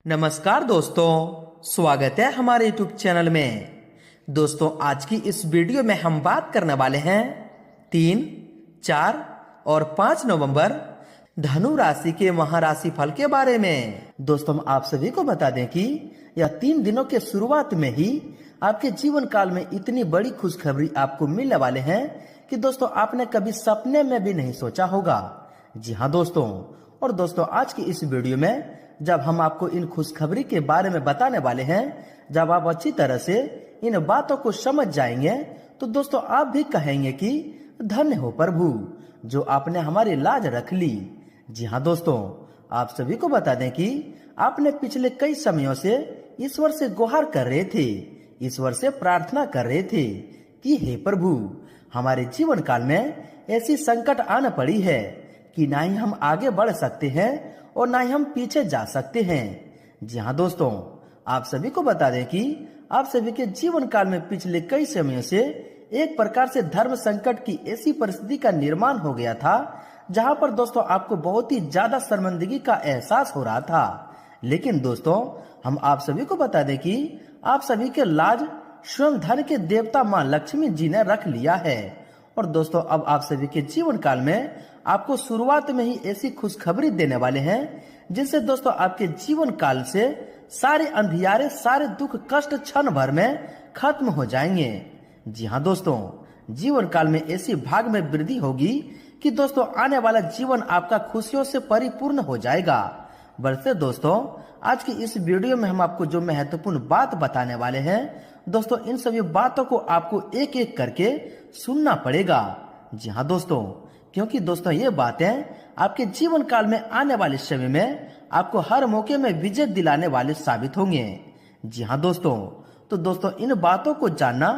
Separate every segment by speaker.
Speaker 1: नमस्कार दोस्तों, स्वागत है हमारे YouTube चैनल में। दोस्तों, आज की इस वीडियो में हम बात करने वाले हैं 3, 4 और 5 नवंबर धनु राशि के महाराशि फल के बारे में। दोस्तों, हम आप सभी को बता दें कि यह 3 दिनों के शुरुआत में ही आपके जीवन काल में इतनी बड़ी खुशखबरी आपको मिलने वाले हैं कि दोस्तों आपने कभी सपने में भी नहीं सोचा होगा। जी हाँ दोस्तों, और दोस्तों आज की इस वीडियो में जब हम आपको इन खुशखबरी के बारे में बताने वाले हैं, जब आप अच्छी तरह से इन बातों को समझ जाएंगे तो दोस्तों आप भी कहेंगे कि धन्य हो प्रभु जो आपने हमारी लाज रख ली। जी हाँ दोस्तों, आप सभी को बता दें कि आपने पिछले कई समयों से ईश्वर से गुहार कर रहे थे, ईश्वर से प्रार्थना कर रहे थे कि हे प्रभु, हमारे जीवन काल में ऐसी संकट आना पड़ी है कि ना ही हम आगे बढ़ सकते हैं और ना ही हम पीछे जा सकते हैं। जी हाँ दोस्तों, आप सभी को बता दें कि आप सभी के जीवन काल में पिछले कई समयों से एक प्रकार से धर्म संकट की ऐसी परिस्थिति का निर्माण हो गया था जहाँ पर दोस्तों आपको बहुत ही ज्यादा शर्मिंदगी का एहसास हो रहा था। लेकिन दोस्तों, हम आप सभी को बता दें कि आप सभी के लाज स्वयं धन के देवता माँ लक्ष्मी जी ने रख लिया है। और दोस्तों अब आप सभी के जीवन काल में आपको शुरुआत में ही ऐसी खुशखबरी देने वाले हैं जिनसे दोस्तों आपके जीवन काल से सारे अंधियारे, सारे दुख कष्ट क्षण भर में खत्म हो जाएंगे। जी हाँ दोस्तों, जीवन काल में ऐसी भाग में वृद्धि होगी कि दोस्तों आने वाला जीवन आपका खुशियों से परिपूर्ण हो जाएगा। बढ़ते दोस्तों, आज की इस वीडियो में हम आपको जो महत्वपूर्ण बात बताने वाले हैं दोस्तों, इन सभी बातों को आपको एक एक करके सुनना पड़ेगा। जी हाँ दोस्तों, क्योंकि दोस्तों ये बातें आपके जीवन काल में आने वाले समय में आपको हर मौके में विजय दिलाने वाले साबित होंगे। जी हाँ दोस्तों, तो दोस्तों इन बातों को जानना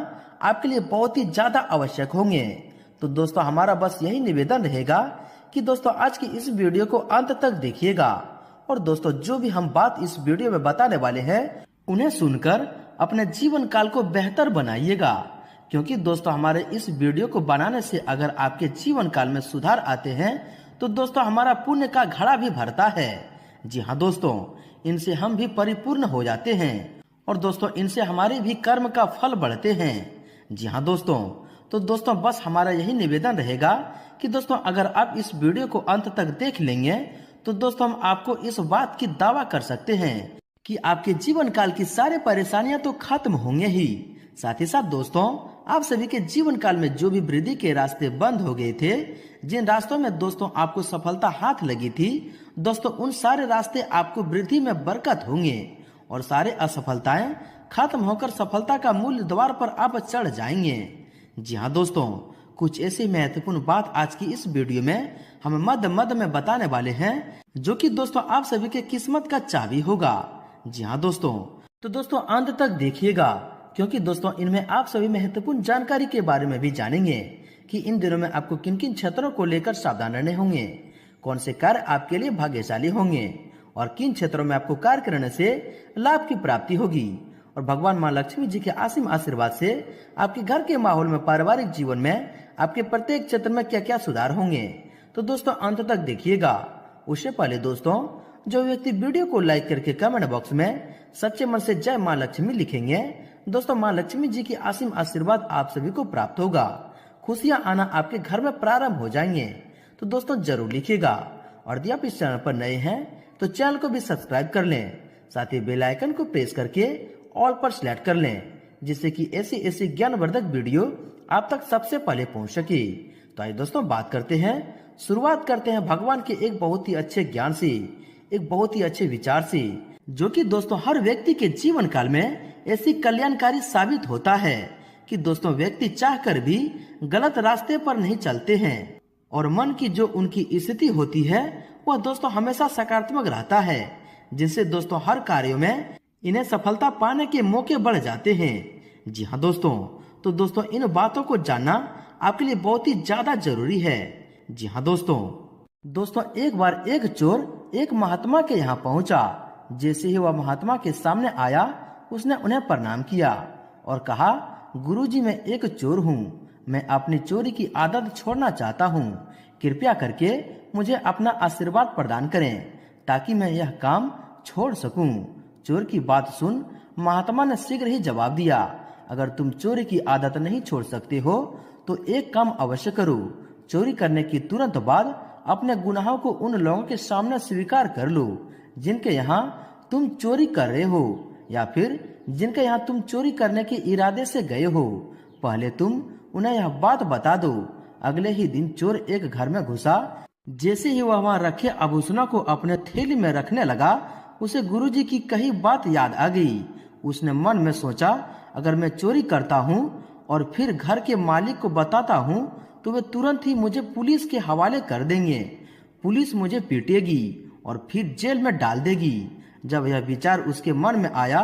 Speaker 1: आपके लिए बहुत ही ज्यादा आवश्यक होंगे। तो दोस्तों हमारा बस यही निवेदन रहेगा कि दोस्तों आज की इस वीडियो को अंत तक देखिएगा और दोस्तों जो भी हम बात इस वीडियो में बताने वाले हैं उन्हें सुनकर अपने जीवन काल को बेहतर बनाइएगा। क्योंकि दोस्तों हमारे इस वीडियो को बनाने से अगर आपके जीवन काल में सुधार आते हैं तो दोस्तों हमारा पुण्य का घड़ा भी भरता है। जी हाँ दोस्तों, इनसे हम भी परिपूर्ण हो जाते हैं और दोस्तों इनसे हमारे भी कर्म का फल बढ़ते हैं। जी हाँ दोस्तों, तो दोस्तों बस हमारा यही निवेदन रहेगा कि दोस्तों अगर आप इस वीडियो को अंत तक देख लेंगे तो दोस्तों हम आपको इस बात की दावा कर सकते हैं कि आपके जीवन काल की सारी परेशानियां तो खत्म होंगे ही। साथ ही साथ दोस्तों आप सभी के जीवन काल में जो भी वृद्धि के रास्ते बंद हो गए थे, जिन रास्तों में दोस्तों आपको सफलता हाथ लगी थी दोस्तों, उन सारे रास्ते आपको वृद्धि में बरकत होंगे और सारे असफलताएं खत्म होकर सफलता का मूल द्वार पर आप चढ़ जाएंगे। जी हाँ दोस्तों, कुछ ऐसी महत्वपूर्ण बात आज की इस वीडियो में हम मध्य मध्य में बताने वाले हैं जो कि दोस्तों आप सभी के किस्मत का चाबी होगा। जी हाँ दोस्तों, तो दोस्तों अंत तक देखिएगा क्योंकि दोस्तों इनमें आप सभी महत्वपूर्ण जानकारी के बारे में भी जानेंगे कि इन दिनों में आपको किन किन क्षेत्रों को लेकर सावधान रहने होंगे, कौन से कार्य आपके लिए भाग्यशाली होंगे और किन क्षेत्रों में आपको कार्य करने से लाभ की प्राप्ति होगी और भगवान माँ लक्ष्मी जी के असीम आशीर्वाद से आपके घर के माहौल में, पारिवारिक जीवन में आपके प्रत्येक क्षेत्र में क्या क्या सुधार होंगे। तो दोस्तों अंत तक देखिएगा। उससे पहले दोस्तों जो व्यक्ति वीडियो को लाइक करके कमेंट बॉक्स में सच्चे मन से जय माँ लक्ष्मी लिखेंगे दोस्तों, माँ लक्ष्मी जी की असीम आशीर्वाद आप सभी को प्राप्त होगा, खुशियां आना आपके घर में प्रारंभ हो जाएंगे। तो दोस्तों जरूर लिखिएगा और यदि आप इस चैनल पर नए हैं तो चैनल को भी सब्सक्राइब कर लें, साथ ही बेल आइकन को प्रेस करके ऑल पर सिलेक्ट कर लें जिससे कि ऐसी ऐसी ज्ञानवर्धक वीडियो आप तक सबसे पहले पहुंच सके। तो आइए दोस्तों बात करते हैं, शुरुआत करते हैं भगवान के एक बहुत ही अच्छे ज्ञान से, एक बहुत ही अच्छे विचार से जो कि दोस्तों हर व्यक्ति के जीवन काल में ऐसी कल्याणकारी साबित होता है कि दोस्तों व्यक्ति चाहकर भी गलत रास्ते पर नहीं चलते हैं और मन की जो उनकी स्थिति होती है वह दोस्तों हमेशा सकारात्मक रहता है, जिनसे दोस्तों हर कार्यों में इन्हें सफलता पाने के मौके बढ़ जाते हैं। जी हाँ दोस्तों, तो दोस्तों इन बातों को जानना आपके लिए बहुत ही ज्यादा जरूरी है। जी हाँ दोस्तों एक बार एक चोर एक महात्मा के यहाँ पहुंचा। जैसे ही वह महात्मा के सामने आया उसने उन्हें प्रणाम किया और कहा, गुरुजी मैं एक चोर हूँ, मैं अपनी चोरी की आदत छोड़ना चाहता हूँ, कृपया करके मुझे अपना आशीर्वाद प्रदान करें ताकि मैं यह काम छोड़ सकूं। चोर की बात सुन महात्मा ने शीघ्र ही जवाब दिया, अगर तुम चोरी की आदत नहीं छोड़ सकते हो तो एक काम अवश्य करो। चोरी करने की तुरंत बाद अपने गुनाहों को उन लोगों के सामने स्वीकार कर लो जिनके यहाँ तुम चोरी कर रहे हो, या फिर जिनके यहाँ तुम चोरी करने के इरादे से गए हो। पहले तुम उन्हें यह बात बता दो। अगले ही दिन चोर एक घर में घुसा। जैसे ही वह वहाँ रखे आभूषणों को अपने थैली में रखने लगा, उसे गुरुजी की कही बात याद आ गई। उसने मन में सोचा, अगर मैं चोरी करता हूँ और फिर घर के मालिक को बताता हूँ तो वे तुरंत ही मुझे पुलिस के हवाले कर देंगे। पुलिस मुझे पीटेगी और फिर जेल में डाल देगी। जब यह विचार उसके मन में आया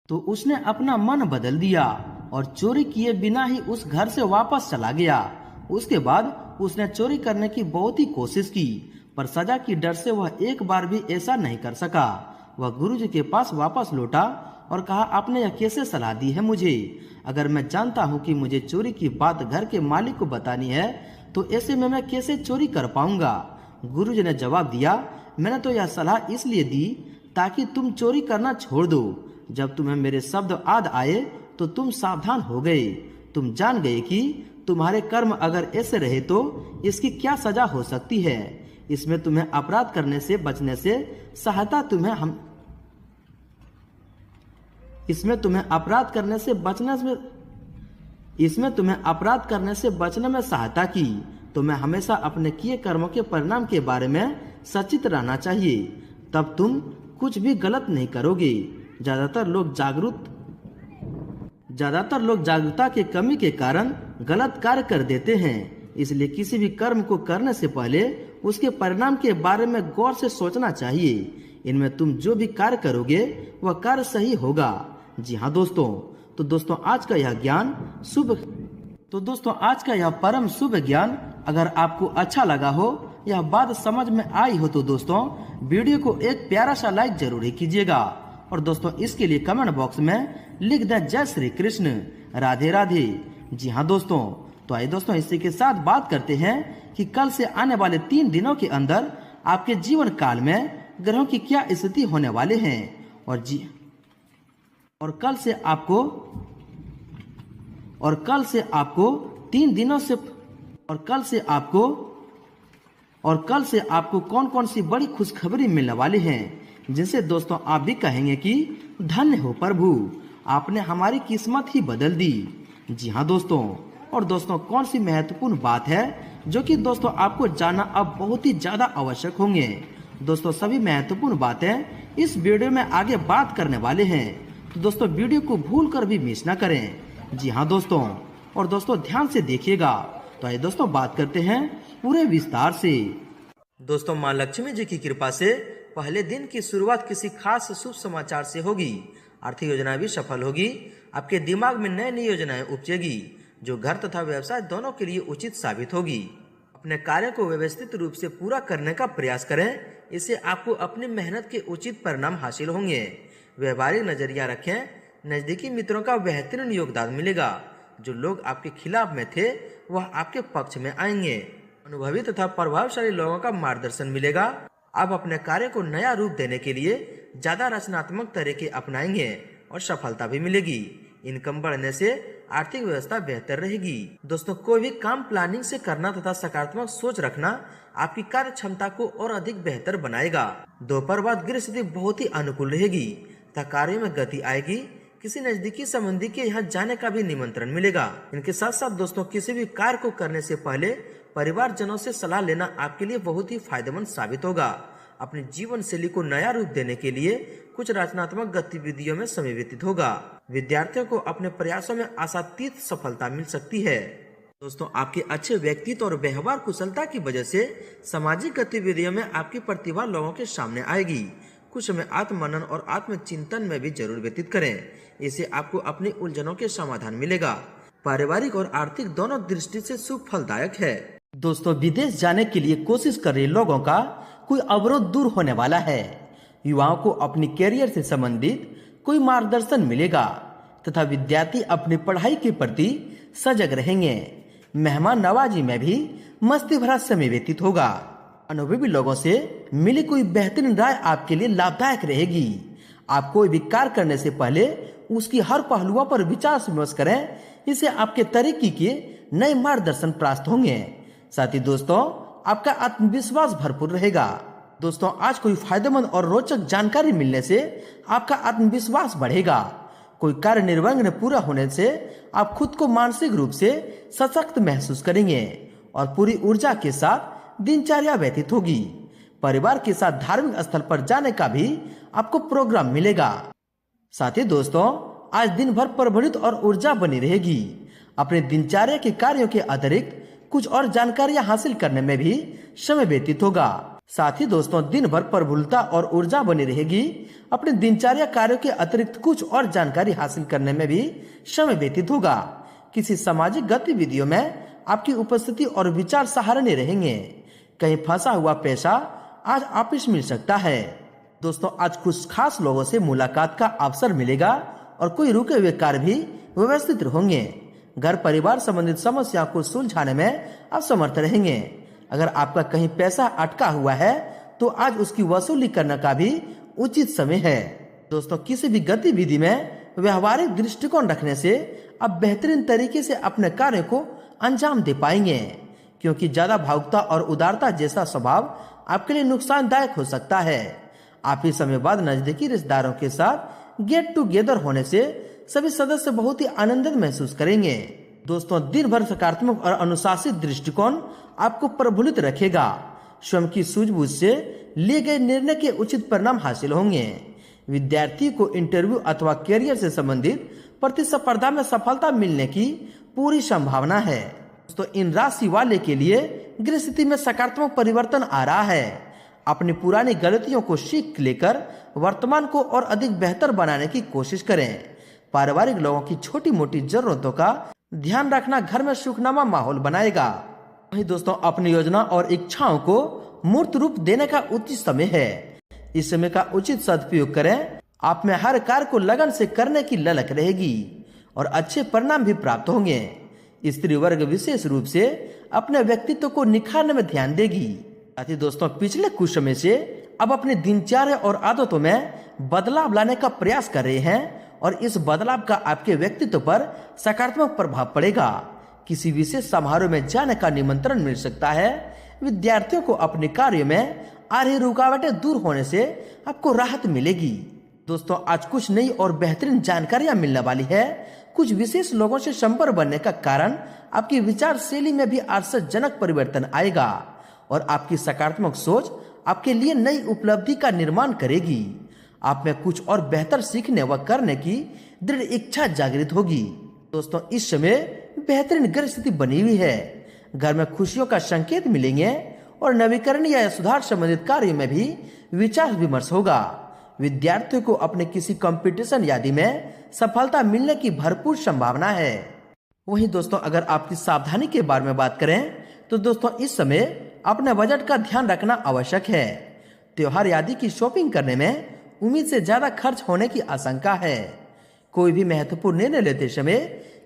Speaker 1: तो उसने अपना मन बदल दिया और चोरी किए बिना ही उस घर से वापस चला गया। उसके बाद उसने चोरी करने की बहुत ही कोशिश की, पर सजा की डर से वह एक बार भी ऐसा नहीं कर सका। वह गुरुजी के पास वापस लौटा और कहा, आपने यह कैसे सलाह दी है मुझे? अगर मैं जानता हूँ कि मुझे चोरी की बात घर के मालिक को बतानी है तो ऐसे में मैं कैसे चोरी कर पाऊंगा? गुरुजी ने जवाब दिया, मैंने तो यह सलाह इसलिए दी ताकि तुम चोरी करना छोड़ दो। जब तुम्हें मेरे शब्द याद आए तो तुम सावधान हो गए। तुम जान गए कि तुम्हारे कर्म अगर ऐसे रहे तो इसकी क्या सजा हो सकती है। इसमें तुम्हें अपराध करने से बचने से सहायता इसमें तुम्हें अपराध करने से बचने में सहायता की। तो मैं हमेशा अपने किए कर्मों के परिणाम के बारे में सचेत रहना चाहिए, तब तुम कुछ भी गलत नहीं करोगे। ज्यादातर लोग जागरूकता के कमी के कारण गलत कार्य कर देते हैं। इसलिए किसी भी कर्म को करने से पहले उसके परिणाम के बारे में गौर से सोचना चाहिए। इनमें तुम जो भी कार्य करोगे वह कार्य सही होगा। जी हाँ दोस्तों, तो दोस्तों आज का यह परम शुभ ज्ञान अगर आपको अच्छा लगा हो, यह बात समझ में आई हो तो दोस्तों वीडियो को एक प्यारा सा लाइक जरूर ही कीजिएगा। और दोस्तों इसके लिए कमेंट बॉक्स में लिख दें जय श्री कृष्ण, राधे राधे। जी हाँ दोस्तों, तो आइए दोस्तों इसी के साथ बात करते हैं कि कल से आने वाले 3 दिनों के अंदर आपके जीवन काल में ग्रहों की क्या स्थिति होने वाले हैं। और कल से आपको कौन कौन सी बड़ी खुशखबरी मिलने वाली हैं, जिनसे दोस्तों आप भी कहेंगे कि धन्य हो प्रभु, आपने हमारी किस्मत ही बदल दी। जी हाँ दोस्तों, और दोस्तों कौन सी महत्वपूर्ण बात है जो कि दोस्तों आपको जानना अब बहुत ही ज्यादा आवश्यक होंगे। दोस्तों सभी महत्वपूर्ण बातें इस वीडियो में आगे बात करने वाले हैं, तो दोस्तों वीडियो को भूलकर भी मिस ना करें। जी हाँ दोस्तों, और दोस्तों ध्यान से देखिएगा। तो आइए दोस्तों बात करते हैं पूरे विस्तार से। दोस्तों माँ लक्ष्मी जी की कृपा से पहले दिन की शुरुआत किसी खास शुभ समाचार से होगी। आर्थिक योजनाएं भी सफल होगी। आपके दिमाग में नई नई योजनाएं उपजेगी जो घर तथा व्यवसाय दोनों के लिए उचित साबित होगी। अपने कार्य को व्यवस्थित रूप से पूरा करने का प्रयास करें, इससे आपको अपनी मेहनत के उचित परिणाम हासिल होंगे। व्यवहारिक नजरिया रखें, नजदीकी मित्रों का बेहतरीन योगदान मिलेगा। जो लोग आपके खिलाफ में थे वह आपके पक्ष में आएंगे। अनुभवी तथा प्रभावशाली लोगों का मार्गदर्शन मिलेगा। आप अपने कार्य को नया रूप देने के लिए ज्यादा रचनात्मक तरीके अपनाएंगे और सफलता भी मिलेगी। इनकम बढ़ने से आर्थिक व्यवस्था बेहतर रहेगी। दोस्तों कोई भी काम प्लानिंग से करना तथा सकारात्मक सोच रखना आपकी कार्य क्षमता को और अधिक बेहतर बनाएगा। दोपहर बाद गृह स्थिति बहुत ही अनुकूल रहेगी तथा कार्य में गति आएगी। किसी नजदीकी संबंधी के यहाँ जाने का भी निमंत्रण मिलेगा। इनके साथ साथ दोस्तों किसी भी कार्य को करने से पहले परिवारजनों से सलाह लेना आपके लिए बहुत ही फायदेमंद साबित होगा। अपनी जीवन शैली को नया रूप देने के लिए कुछ रचनात्मक गतिविधियों में समय व्यतीत होगा। विद्यार्थियों को अपने प्रयासों में आशातीत सफलता मिल सकती है। दोस्तों आपके अच्छे व्यक्तित्व और व्यवहार कुशलता की वजह से सामाजिक गतिविधियों में आपकी प्रतिभा लोगों के सामने आएगी। कुछ समय आत्ममनन और आत्मचिंतन में भी जरूर व्यतीत करें, इससे आपको अपनी उलझनों के समाधान मिलेगा। पारिवारिक और आर्थिक दोनों दृष्टि से शुभ फलदायक है। दोस्तों विदेश जाने के लिए कोशिश कर रहे लोगों का कोई अवरोध दूर होने वाला है। युवाओं को अपनी कैरियर से संबंधित कोई मार्गदर्शन मिलेगा तथा विद्यार्थी अपनी पढ़ाई के प्रति सजग रहेंगे। मेहमान नवाजी में भी मस्ती भरा समय व्यतीत होगा। अनुभवी लोगों से मिली कोई बेहतरीन राय आपके लिए लाभदायक रहेगी। आप कोई भी कार्य करने से पहले उसकी हर पहलुओं पर विचार विमर्श करें, इससे आपके तरीके के नए मार्गदर्शन प्राप्त होंगे। साथ ही दोस्तों आपका आत्मविश्वास भरपूर रहेगा। दोस्तों आज कोई फायदेमंद और रोचक जानकारी मिलने से आपका आत्मविश्वास बढ़ेगा। कोई कार्य निर्विघ्न पूरा होने से आप खुद को मानसिक रूप से सशक्त महसूस करेंगे और पूरी ऊर्जा के साथ दिनचर्या व्यतीत होगी। परिवार के साथ धार्मिक स्थल पर जाने का भी आपको प्रोग्राम मिलेगा। साथ ही दोस्तों आज दिन भर प्रफुल्लित और ऊर्जा बनी रहेगी। अपने दिनचर्या के कार्यों के अतिरिक्त कुछ और जानकारियां हासिल करने में भी समय व्यतीत होगा। साथ ही दोस्तों दिन भर प्रफुल्लता और ऊर्जा बनी रहेगी। अपने दिनचर्या कार्यों के अतिरिक्त कुछ और जानकारी हासिल करने में भी समय व्यतीत होगा। किसी सामाजिक गतिविधियों में आपकी उपस्थिति और विचार सराहनीय रहेंगे। कहीं फंसा हुआ पैसा आज वापस मिल सकता है। दोस्तों आज कुछ खास लोगों से मुलाकात का अवसर मिलेगा और कोई रुके हुए कार्य भी व्यवस्थित होंगे। घर परिवार संबंधित समस्या को सुलझाने में आप समर्थ रहेंगे। अगर आपका कहीं पैसा अटका हुआ है तो आज उसकी वसूली करने का भी उचित समय है। दोस्तों किसी भी गतिविधि में व्यवहारिक दृष्टिकोण रखने से आप बेहतरीन तरीके से अपने कार्य को अंजाम दे पाएंगे, क्योंकि ज्यादा भावुकता और उदारता जैसा स्वभाव आपके लिए नुकसानदायक हो सकता है। आप इस समय बाद नजदीकी रिश्तेदारों के साथ गेट टुगेदर होने से सभी सदस्य बहुत ही आनंदित महसूस करेंगे। दोस्तों दिन भर सकारात्मक और अनुशासित दृष्टिकोण आपको प्रफुल्लित रखेगा। स्वयं की सूझबूझ से लिए गए निर्णय के उचित परिणाम हासिल होंगे। विद्यार्थी को इंटरव्यू अथवा करियर से संबंधित प्रतिस्पर्धा में सफलता मिलने की पूरी संभावना है। दोस्तों इन राशि वाले के लिए गृह स्थिति में सकारात्मक परिवर्तन आ रहा है। अपनी पुरानी गलतियों को सीख लेकर वर्तमान को और अधिक बेहतर बनाने की कोशिश करें। पारिवारिक लोगों की छोटी मोटी जरूरतों का ध्यान रखना घर में सुखनामा माहौल बनाएगा। वहीं दोस्तों अपनी योजना और इच्छाओं को मूर्त रूप देने का उचित समय है। इस समय का उचित सदुपयोग करें। आप में हर कार्य को लगन से करने की ललक रहेगी और अच्छे परिणाम भी प्राप्त होंगे। स्त्री वर्ग विशेष रूप से अपने व्यक्तित्व को निखारने में ध्यान देगी। साथ ही दोस्तों पिछले कुछ समय से अब अपने दिनचर्या और आदतों में बदलाव लाने का प्रयास कर रहे हैं और इस बदलाव का आपके व्यक्तित्व पर सकारात्मक प्रभाव पड़ेगा। किसी विशेष समारोह में जाने का निमंत्रण मिल सकता है। विद्यार्थियों को अपने कार्य में आ रही रुकावटें दूर होने से आपको राहत मिलेगी। दोस्तों आज कुछ नई और बेहतरीन जानकारियां मिलने वाली है। कुछ विशेष लोगों से संपर्क बनने का कारण आपकी विचार शैली में भी आश्चर्यजनक परिवर्तन आएगा और आपकी सकारात्मक सोच आपके लिए नई उपलब्धि का निर्माण करेगी। आप में कुछ और बेहतर सीखने व करने की दृढ़ इच्छा जागृत होगी। दोस्तों इस समय बेहतरीन ग्रह स्थिति बनी हुई है। घर में खुशियों का संकेत मिलेंगे और नवीकरण या सुधार संबंधित कार्य में भी विचार विमर्श होगा। विद्यार्थियों को अपने किसी कंपटीशन यादी में सफलता मिलने की भरपूर संभावना है। वहीं दोस्तों अगर आपकी सावधानी के बारे में बात करें तो दोस्तों इस समय अपने बजट का ध्यान रखना आवश्यक है। त्योहार आदि की शॉपिंग करने में उम्मीद से ज्यादा खर्च होने की आशंका है। कोई भी महत्वपूर्ण निर्णय लेते समय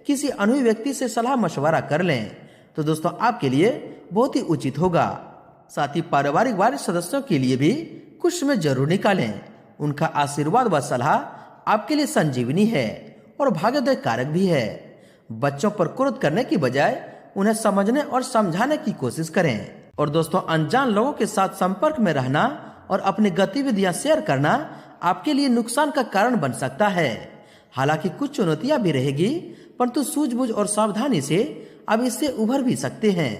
Speaker 1: किसी अनुभवी व्यक्ति से सलाह मशवरा कर लें तो दोस्तों आपके लिए बहुत ही उचित होगा। साथ ही पारिवारिक वाले सदस्यों के लिए भी कुछ समय जरूर निकालें। उनका आशीर्वाद व सलाह आपके लिए संजीवनी है और भाग्योदय कारक भी है। बच्चों पर क्रोध करने की बजाय उन्हें समझने और समझाने की कोशिश करें। और दोस्तों अनजान लोगों के साथ संपर्क में रहना और अपनी गतिविधियां शेयर करना आपके लिए नुकसान का कारण बन सकता है। हालांकि कुछ चुनौतियां भी रहेगी, परंतु सूझबूझ और सावधानी से अब इससे उभर भी सकते हैं।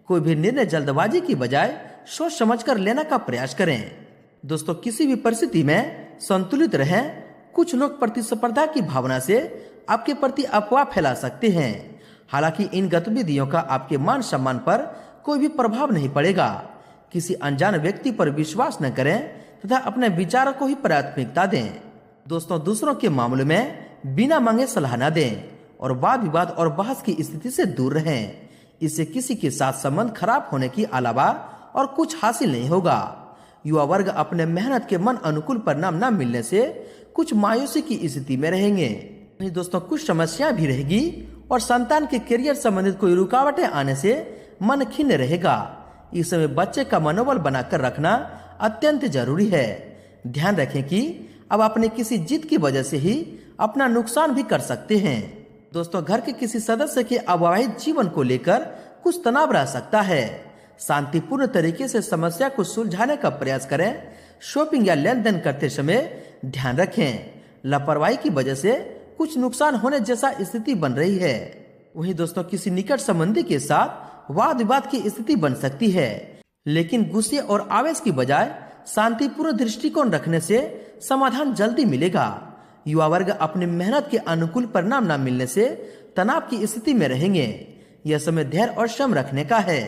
Speaker 1: कोई भी निर्णय जल्दबाजी की बजाय सोच समझकर लेने का प्रयास करें। दोस्तों किसी भी परिस्थिति में संतुलित रहें। कुछ लोग प्रतिस्पर्धा की भावना से आपके प्रति अफवाह फैला सकते हैं। हालांकि इन गतिविधियों का आपके मान सम्मान पर कोई भी प्रभाव नहीं पड़ेगा। किसी अनजान व्यक्ति पर विश्वास न करें तथा अपने विचारों को ही प्राथमिकता दें। दोस्तों दूसरों के मामले में बिना मांगे सलाह न दें और वाद विवाद और बहस की स्थिति से दूर रहें। इससे किसी के साथ संबंध खराब होने की अलावा और कुछ हासिल नहीं होगा। युवा वर्ग अपने मेहनत के मन अनुकूल परिणाम न मिलने से कुछ मायूसी की स्थिति में रहेंगे। दोस्तों कुछ समस्या भी रहेगी और संतान के करियर संबंधित कोई रुकावटें आने से मन खिन्न रहेगा। इस समय बच्चे का मनोबल बनाकर रखना अत्यंत जरूरी है। ध्यान रखें कि अब अपने किसी जिद की वजह से ही अपना नुकसान भी कर सकते हैं। दोस्तों, घर के किसी सदस्य के अवैध जीवन को लेकर कुछ तनाव रह सकता है। शांतिपूर्ण तरीके से समस्या को सुलझाने का प्रयास करें। शॉपिंग या लेन देन करते समय ध्यान रखें, लापरवाही की वजह से कुछ नुकसान होने जैसा स्थिति बन रही है। वहीं दोस्तों, किसी निकट संबंधी के साथ वाद विवाद की स्थिति बन सकती है, लेकिन गुस्से और आवेश की बजाय शांतिपूर्ण दृष्टिकोण रखने से समाधान जल्दी मिलेगा। युवा वर्ग अपनी मेहनत के अनुकूल परिणाम न मिलने से तनाव की स्थिति में रहेंगे। यह समय धैर्य और श्रम रखने का है।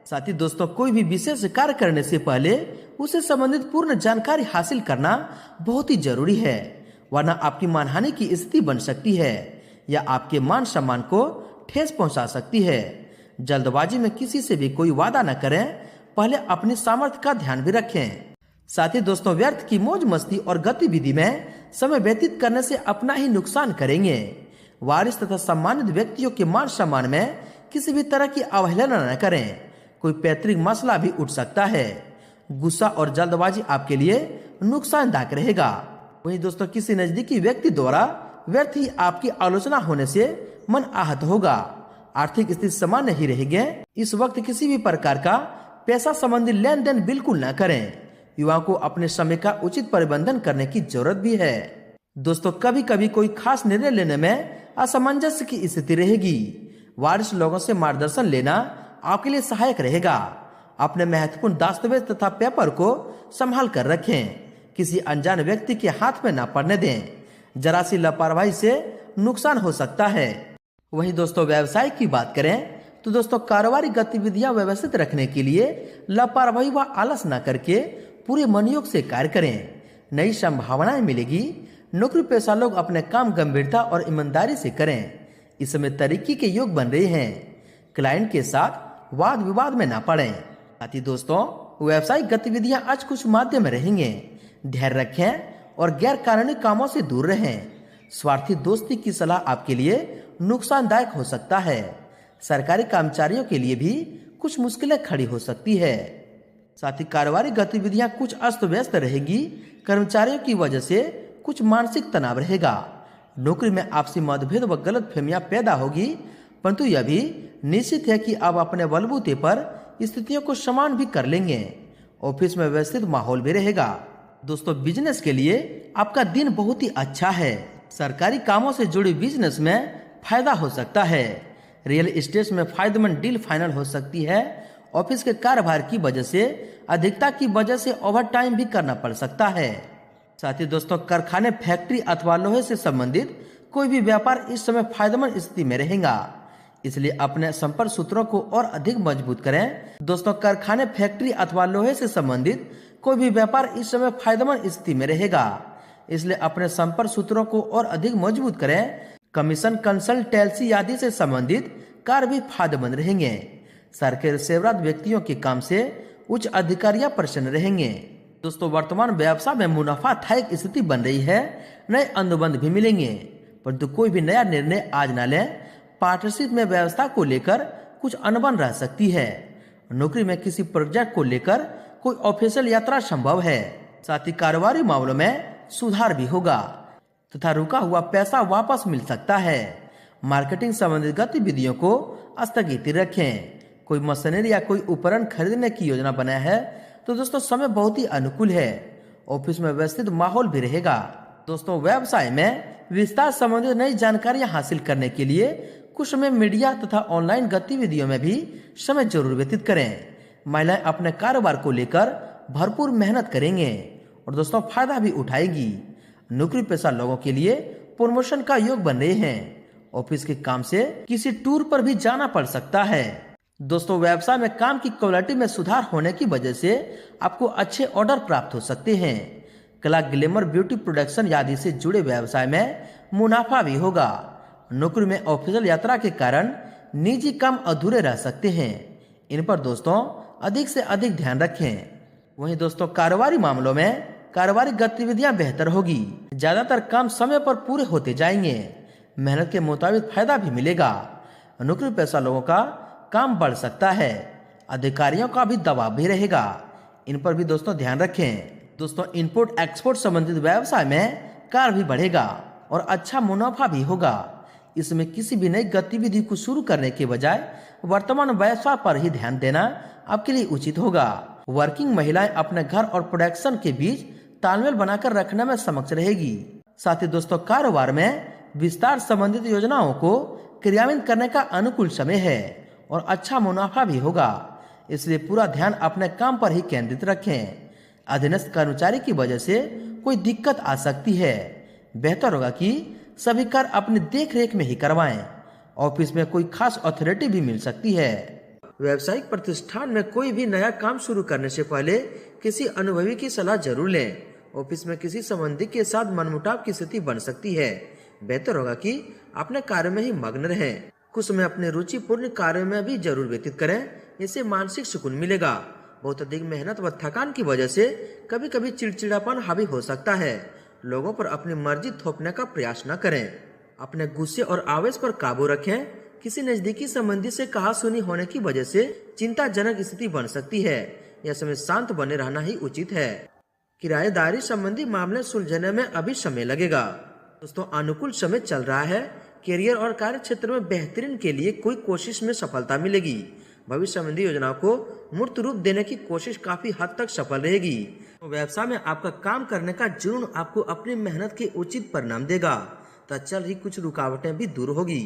Speaker 1: साथ ही दोस्तों, कोई भी विशेष कार्य करने से पहले उसे संबंधित पूर्ण जानकारी हासिल करना बहुत ही जरूरी है, वरना आपकी मानहानि की स्थिति बन सकती है या आपके मान सम्मान को ठेस पहुंचा सकती है। जल्दबाजी में किसी से भी कोई वादा न करें, पहले अपनी सामर्थ्य का ध्यान भी रखें। साथ ही दोस्तों, व्यर्थ की मौज मस्ती और गतिविधि में समय व्यतीत करने से अपना ही नुकसान करेंगे। वारिस तथा सम्मानित व्यक्तियों के मान सम्मान में किसी भी तरह की अवहेलना न करें, कोई पैतृक मसला भी उठ सकता है। गुस्सा और जल्दबाजी आपके लिए नुकसानदायक रहेगा। वहीं दोस्तों, किसी नजदीकी व्यक्ति द्वारा व्यर्थ ही आपकी आलोचना होने से मन आहत होगा। आर्थिक स्थिति सामान्य ही रहेगी। इस वक्त किसी भी प्रकार का पैसा संबंधी लेन देन बिल्कुल न करें। युवाओं को अपने समय का उचित प्रबंधन करने की जरूरत भी है। दोस्तों, कभी कभी कोई खास निर्णय लेने में असमंजस की स्थिति रहेगी। वरिष्ठ लोगों से मार्गदर्शन लेना आपके लिए सहायक रहेगा। अपने महत्वपूर्ण दस्तावेज तथा पेपर को संभाल कर रखें, किसी अनजान व्यक्ति के हाथ में न पड़ने दें। जरा सी लापरवाही से नुकसान हो सकता है। वहीं दोस्तों, व्यवसाय की बात करें तो दोस्तों, कारोबारी गतिविधियां व्यवस्थित रखने के लिए लापरवाही व आलस न करके पूरे मनयोग से कार्य करें। नई संभावनाएं मिलेगी। नौकरी पेशा लोग अपने काम गंभीरता और ईमानदारी से करें। इस समय तरक्की के योग बन रहे हैं। क्लाइंट के साथ वाद विवाद में न पड़ें। साथ ही दोस्तों, व्यावसायिक गतिविधियां आज कुछ माध्यम में रहेंगे। धैर्य रखें और गैर कानूनी कामों से दूर रहें। स्वार्थी दोस्ती की सलाह आपके लिए नुकसानदायक हो सकता है। सरकारी कर्मचारियों के लिए भी कुछ मुश्किलें खड़ी हो सकती है। साथ ही कारोबारी गतिविधियां कुछ अस्त व्यस्त रहेगी। कर्मचारियों की वजह से कुछ मानसिक तनाव रहेगा। नौकरी में आपसी मतभेद व गलतफहमियां पैदा होगी, परंतु यह भी निश्चित है कि आप अपने बलबूते पर स्थितियों को समान भी कर लेंगे। ऑफिस में व्यवस्थित माहौल भी रहेगा। दोस्तों, बिजनेस के लिए आपका दिन बहुत ही अच्छा है। सरकारी कामों से जुड़े बिजनेस में फायदा हो सकता है। रियल एस्टेट में फायदेमंद डील फाइनल हो सकती है। ऑफिस के कार्यभार की वजह से अधिकता की वजह से ओवर टाइम भी करना पड़ सकता है। साथ ही दोस्तों, कारखाने, फैक्ट्री अथवा लोहे से संबंधित कोई भी व्यापार इस समय फायदेमंद स्थिति में रहेगा, इसलिए अपने संपर्क सूत्रों को और अधिक मजबूत करें। दोस्तों, कारखाने, फैक्ट्री अथवा लोहे से संबंधित कोई भी व्यापार इस समय फायदेमंद स्थिति में रहेगा, इसलिए अपने संपर्क सूत्रों को और अधिक मजबूत करें। कमीशन, कंसल्टेंसी आदि से संबंधित कार्य भी फायदेमंद रहेंगे। सरकारी सेवारत व्यक्तियों के काम से उच्च अधिकारियां प्रसन्न रहेंगे। दोस्तों, वर्तमान व्यवसाय में मुनाफादायक स्थिति बन रही है। नए अनुबंध भी मिलेंगे, परंतु कोई भी नया निर्णय आज न लें। पार्टनरशिप में व्यवस्था को लेकर कुछ अनबन रह सकती है। नौकरी में किसी प्रोजेक्ट को लेकर कोई ऑफिशियल यात्रा संभव है। साथ ही कारोबारी मामलों में सुधार भी होगा तथा रुका हुआ पैसा वापस मिल सकता है। मार्केटिंग संबंधित गतिविधियों को स्थगित रखें। कोई मशीनरी या कोई उपकरण खरीदने की योजना बनाया है तो दोस्तों, समय बहुत ही अनुकूल है। ऑफिस में व्यवस्थित माहौल भी रहेगा। दोस्तों, व्यवसाय में विस्तार संबंधित नई जानकारियां हासिल करने के लिए कुछ समय मीडिया तथा ऑनलाइन गतिविधियों में भी समय जरूर व्यतीत करें। महिलाएं अपने कारोबार को लेकर भरपूर मेहनत करेंगे और दोस्तों, फायदा भी उठाएगी। नौकरी पेशा लोगों के लिए प्रमोशन का योग बन रहे हैं। ऑफिस के काम से किसी टूर पर भी जाना पड़ सकता है। दोस्तों, व्यवसाय में काम की क्वालिटी में सुधार होने की वजह से आपको अच्छे ऑर्डर प्राप्त हो सकते हैं। कला, ग्लैमर, ब्यूटी प्रोडक्शन आदि से जुड़े व्यवसाय में मुनाफा भी होगा। नौकरी में ऑफिशियल यात्रा के कारण निजी काम अधूरे रह सकते हैं। इन पर दोस्तों अधिक से अधिक ध्यान रखें। वहीं दोस्तों, कारोबारी मामलों में कारोबारी गतिविधियां बेहतर होगी। ज्यादातर काम समय पर पूरे होते जाएंगे। मेहनत के मुताबिक फायदा भी मिलेगा। नौकरी पेशा लोगों का काम बढ़ सकता है। अधिकारियों का भी दबाव भी रहेगा। इन पर भी दोस्तों ध्यान रखें। दोस्तों इंपोर्ट एक्सपोर्ट संबंधित व्यवसाय में कार्य भी बढ़ेगा और अच्छा मुनाफा भी होगा। इसमें किसी भी नई गतिविधि को शुरू करने के बजाय वर्तमान व्यवसाय पर ही ध्यान देना आपके लिए उचित होगा। वर्किंग महिलाएं अपने घर और प्रोडक्शन के बीच तालमेल बनाकर रखने में सक्षम रहेगी। साथ ही दोस्तों कारोबार में विस्तार संबंधित योजनाओं को क्रियान्वित करने का अनुकूल समय है और अच्छा मुनाफा भी होगा, इसलिए पूरा ध्यान अपने काम पर ही केंद्रित रखें। अधीनस्थ कर्मचारी की वजह से कोई दिक्कत आ सकती है। बेहतर होगा कि सभी कार्य अपनी देख रेख में ही करवाएं। ऑफिस में कोई खास अथॉरिटी भी मिल सकती है। व्यावसायिक प्रतिष्ठान में कोई भी नया काम शुरू करने से पहले किसी अनुभवी की सलाह जरूर लें। ऑफिस में किसी संबंधी के साथ मनमुटाव की स्थिति बन सकती है। बेहतर होगा कि अपने कार्य में ही मग्न रहें। कुछ समय अपने रुचिपूर्ण कार्य में भी जरूर व्यतीत करें, इससे मानसिक सुकून मिलेगा। बहुत अधिक मेहनत व थकान की वजह से कभी कभी चिड़चिड़ापन हावी हो सकता है। लोगों पर अपनी मर्जी थोपने का प्रयास न करें। अपने गुस्से और आवेश पर काबू रखें। किसी नजदीकी संबंधी से कहासुनी होने की वजह से चिंताजनक स्थिति बन सकती है। यह समय शांत बने रहना ही उचित है। किराएदारी संबंधी मामले सुलझने में अभी समय लगेगा। दोस्तों अनुकूल समय चल रहा है। करियर और कार्य क्षेत्र में बेहतरीन के लिए कोई कोशिश में सफलता मिलेगी। भविष्य संबंधी योजनाओं को मूर्त रूप देने की कोशिश काफी हद तक सफल रहेगी। तो व्यवसाय में आपका काम करने का जुनून आपको अपनी मेहनत के उचित परिणाम देगा, तो चल ही कुछ रुकावटें भी दूर होगी।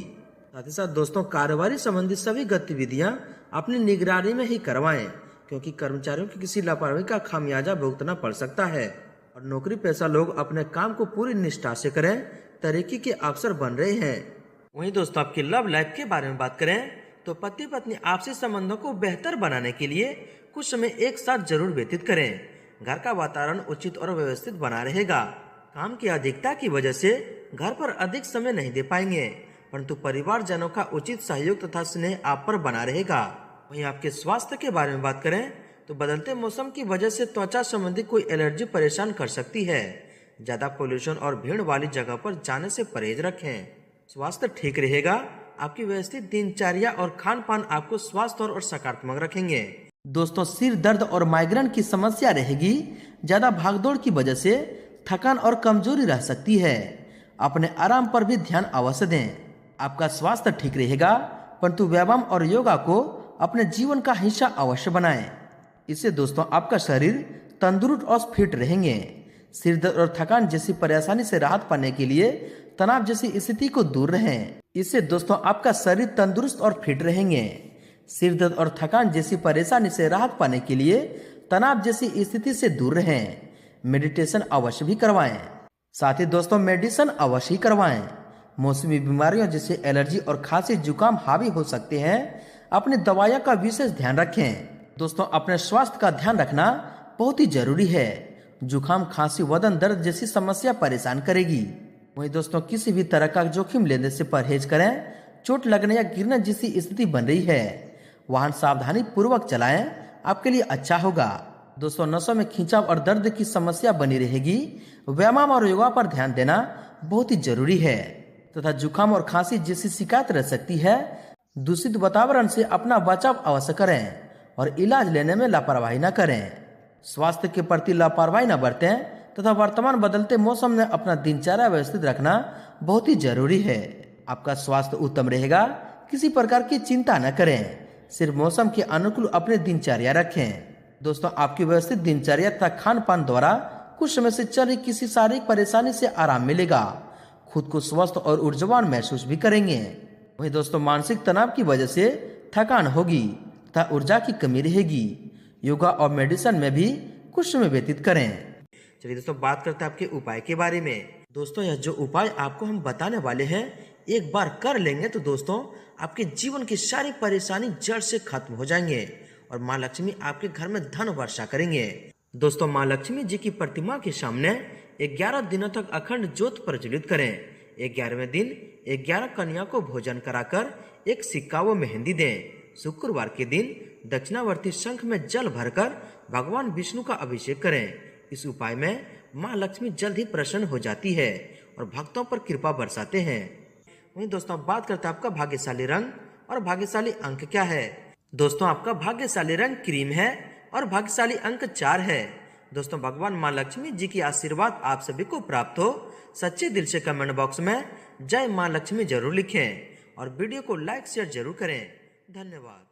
Speaker 1: साथ ही साथ दोस्तों कारोबारी संबंधी सभी गतिविधियां अपनी निगरानी में ही करवाएं, क्योंकि कर्मचारियों की किसी लापरवाही का खामियाजा भुगतना पड़ सकता है। और नौकरी पेशा लोग अपने काम को पूरी निष्ठा से करें, तरक्की के अवसर बन रहे हैं। वहीं दोस्तों आपकी लव लाइफ के बारे में बात करें तो पति पत्नी आपसी संबंधों को बेहतर बनाने के लिए कुछ समय एक साथ जरूर व्यतीत करें। घर का वातावरण उचित और व्यवस्थित बना रहेगा। काम की अधिकता की वजह से घर पर अधिक समय नहीं दे पाएंगे, परंतु परिवारजनों का उचित सहयोग तथा स्नेह आप पर बना रहेगा। वहीं आपके स्वास्थ्य के बारे में बात करें तो बदलते मौसम की वजह से त्वचा संबंधी कोई एलर्जी परेशान कर सकती है। ज्यादा पोल्यूशन और भीड़ वाली जगह पर जाने से परहेज रखें। स्वास्थ्य ठीक रहेगा। आपकी व्यवस्थित दिनचर्या और खान पान आपको स्वास्थ्य और सकारात्मक रखेंगे। दोस्तों सिर दर्द और माइग्रेन की समस्या रहेगी। ज्यादा भागदौड़ की वजह से थकान और कमजोरी रह सकती है। अपने आराम पर भी ध्यान अवश्य दें। आपका स्वास्थ्य ठीक रहेगा, परंतु व्यायाम और योगा को अपने जीवन का हिस्सा अवश्य बनाएं। इससे दोस्तों आपका शरीर तंदुरुस्त और फिट रहेंगे। सिर दर्द और थकान जैसी परेशानी से राहत पाने के लिए तनाव जैसी स्थिति को दूर रहें। इससे दोस्तों आपका शरीर तंदुरुस्त और फिट रहेंगे। सिर दर्द और थकान जैसी परेशानी से राहत पाने के लिए तनाव जैसी स्थिति से दूर रहें। मेडिटेशन अवश्य भी करवाएं। साथ ही दोस्तों मेडिसिन अवश्य ही करवाएं। मौसमी बीमारियों जैसे एलर्जी और खांसी जुकाम हावी हो सकते हैं। अपनी दवाइयों का विशेष ध्यान रखें। दोस्तों अपने स्वास्थ्य का ध्यान रखना बहुत ही जरूरी है। जुकाम खांसी वदन दर्द जैसी समस्या परेशान करेगी। वहीं दोस्तों किसी भी तरह का जोखिम लेने से परहेज करें। चोट लगने या गिरने जैसी स्थिति बन रही है, वाहन सावधानी पूर्वक चलाएं, आपके लिए अच्छा होगा। दोस्तों नसों में खिंचाव और दर्द की समस्या बनी रहेगी। व्यायाम और योगा पर ध्यान देना बहुत ही जरूरी है तथा जुकाम और खांसी जैसी शिकायत रह सकती है। दूषित वातावरण से अपना बचाव अवश्य करें और इलाज लेने में लापरवाही न करें। स्वास्थ्य के प्रति लापरवाही न बरतें तथा वर्तमान बदलते मौसम में अपना दिनचर्या व्यवस्थित रखना बहुत ही जरूरी है। आपका स्वास्थ्य उत्तम रहेगा। किसी प्रकार की चिंता न करें, सिर्फ मौसम के अनुकूल अपने दिनचर्या रखें। दोस्तों आपकी व्यवस्थित दिनचर्या तथा खान पान द्वारा कुछ समय से चल रही किसी शारीरिक परेशानी से आराम मिलेगा। खुद को स्वस्थ और ऊर्जावान महसूस भी करेंगे। वहीं दोस्तों मानसिक तनाव की वजह से थकान होगी तथा ऊर्जा की कमी रहेगी। योगा और मेडिसिन में भी कुछ समय व्यतीत करें। चलिए दोस्तों बात करते हैं आपके उपाय के बारे में। दोस्तों यह जो उपाय आपको हम बताने वाले हैं, एक बार कर लेंगे तो दोस्तों आपके जीवन की सारी परेशानी जड़ से खत्म हो जाएंगे और माँ लक्ष्मी आपके घर में धन वर्षा करेंगे। दोस्तों माँ लक्ष्मी जी की प्रतिमा के सामने 11 दिनों तक अखंड ज्योत प्रज्वलित करें। 11वें दिन 11 कन्या को भोजन कराकर एक सिक्का व मेहंदी दें। शुक्रवार के दिन दक्षिणावर्ती शंख में जल भरकर भगवान विष्णु का अभिषेक करें। इस उपाय में माँ लक्ष्मी जल्द ही प्रसन्न हो जाती है और भक्तों पर कृपा बरसाते हैं। वहीं दोस्तों बात करते हैं आपका भाग्यशाली रंग और भाग्यशाली अंक क्या है। दोस्तों आपका भाग्यशाली रंग क्रीम है और भाग्यशाली अंक 4 है। दोस्तों भगवान माँ लक्ष्मी जी की आशीर्वाद आप सभी को प्राप्त हो। सच्चे दिल से कमेंट बॉक्स में जय माँ लक्ष्मी जरूर लिखें और वीडियो को लाइक शेयर जरूर करें। धन्यवाद।